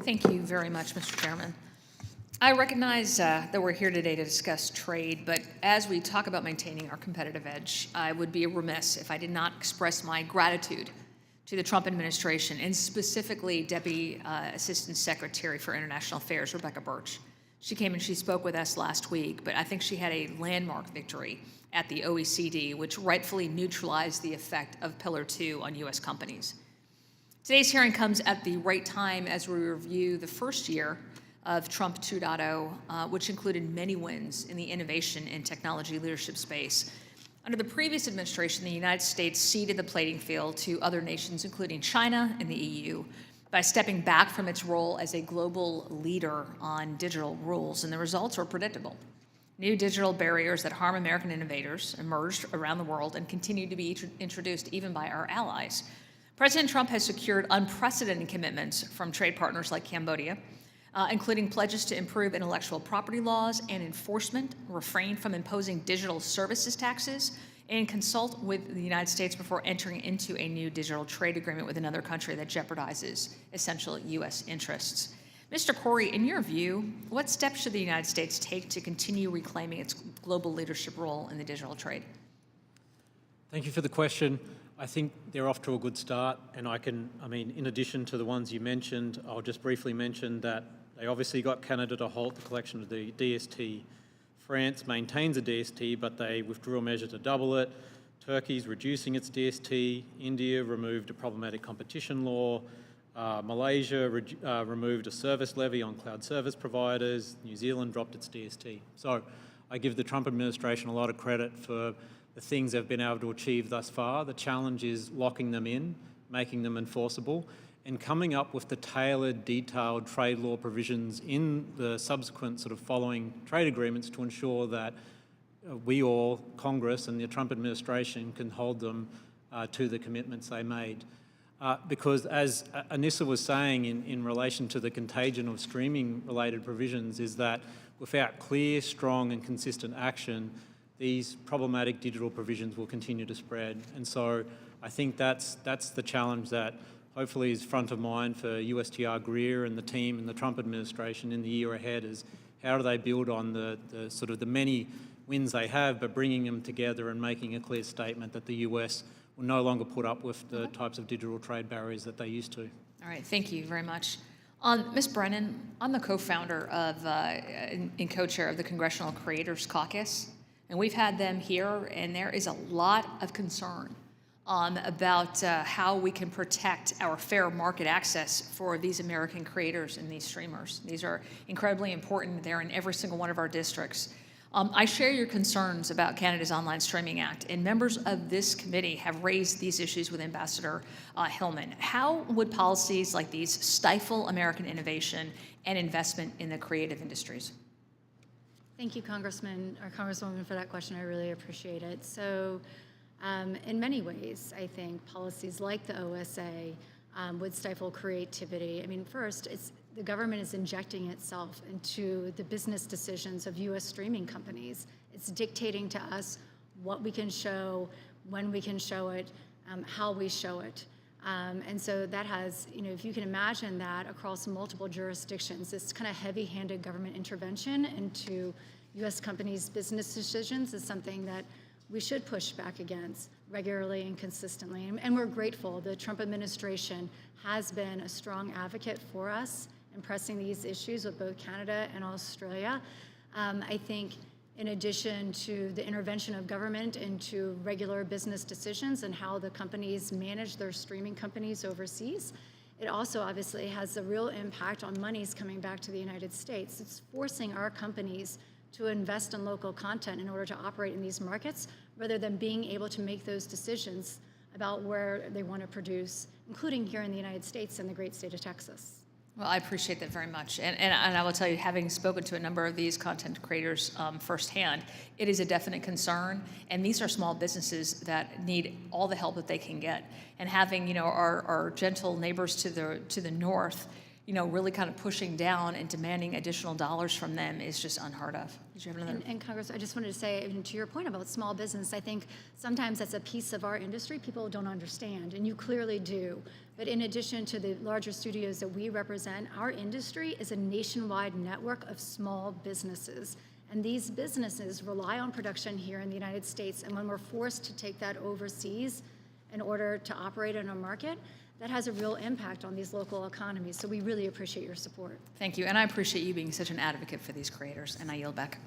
Thank you very much, Mr. Chairman. I recognize that we're here today to discuss trade, but as we talk about maintaining our competitive edge, I would be remiss if I did not express my gratitude to the Trump administration, and specifically Deputy Assistant Secretary for International Affairs, Rebecca Birch. She came and she spoke with us last week, but I think she had a landmark victory at the OECD, which rightfully neutralized the effect of Pillar 2 on U.S. companies. Today's hearing comes at the right time as we review the first year of Trump 2.0, which included many wins in the innovation and technology leadership space. Under the previous administration, the United States ceded the playing field to other nations, including China and the EU, by stepping back from its role as a global leader on digital rules, and the results were predictable. New digital barriers that harm American innovators emerged around the world and continue to be introduced even by our allies. President Trump has secured unprecedented commitments from trade partners like Cambodia, including pledges to improve intellectual property laws and enforcement, refrain from imposing digital services taxes, and consult with the United States before entering into a new digital trade agreement with another country that jeopardizes essential U.S. interests. Mr. Corey, in your view, what steps should the United States take to continue reclaiming its global leadership role in the digital trade? Thank you for the question. I think they're off to a good start, and in addition to the ones you mentioned, I'll just briefly mention that they obviously got Canada to halt the collection of the DST. France maintains a DST, but they withdrew a measure to double it. Turkey's reducing its DST. India removed a problematic competition law. Malaysia removed a service levy on cloud service providers. New Zealand dropped its DST. So I give the Trump administration a lot of credit for the things they've been able to achieve thus far. The challenge is locking them in, making them enforceable, and coming up with the tailored, detailed trade law provisions in the subsequent sort of following trade agreements to ensure that we all, Congress and the Trump administration, can hold them to the commitments they made. Because as Anissa was saying in relation to the contagion of streaming-related provisions, is that without clear, strong and consistent action, these problematic digital provisions will continue to spread. And so I think that's the challenge that hopefully is front of mind for USTR Greer and the team and the Trump administration in the year ahead, is how do they build on the sort of the many wins they have, but bringing them together and making a clear statement that the US will no longer put up with the types of digital trade barriers that they used to. All right, thank you very much. Ms. Brennan, I'm the co-founder of and co-chair of the Congressional Creators Caucus, and we've had them here, and there is a lot of concern about how we can protect our fair market access for these American creators and these streamers. These are incredibly important. They're in every single one of our districts. I share your concerns about Canada's Online Streaming Act, and members of this committee have raised these issues with Ambassador Hillman. How would policies like these stifle American innovation and investment in the creative industries? Thank you, Congressman or Congresswoman, for that question. I really appreciate it. So, in many ways, I think policies like the OSA would stifle creativity. I mean, first, the government is injecting itself into the business decisions of U.S. streaming companies. It's dictating to us what we can show, when we can show it, how we show it. And so that has, if you can imagine that across multiple jurisdictions, this kind of heavy-handed government intervention into U.S. companies' business decisions is something that we should push back against regularly and consistently. And we're grateful. The Trump administration has been a strong advocate for us in pressing these issues with both Canada and Australia. I think in addition to the intervention of government into regular business decisions and how the companies manage their streaming companies overseas, it also obviously has a real impact on monies coming back to the United States. It's forcing our companies to invest in local content in order to operate in these markets, rather than being able to make those decisions about where they want to produce, including here in the United States and the great state of Texas. Well, I appreciate that very much. And I will tell you, having spoken to a number of these content creators firsthand, it is a definite concern. And these are small businesses that need all the help that they can get. And having, our gentle neighbors to the north really kind of pushing down and demanding additional dollars from them is just unheard of. Did you have another? And Congress, I just wanted to say, and to your point about small business, I think sometimes that's a piece of our industry people don't understand, and you clearly do. But in addition to the larger studios that we represent, our industry is a nationwide network of small businesses. And these businesses rely on production here in the United States. And when we're forced to take that overseas in order to operate in a market, that has a real impact on these local economies. So we really appreciate your support. Thank you, and I appreciate you being such an advocate for these creators, and I yield back.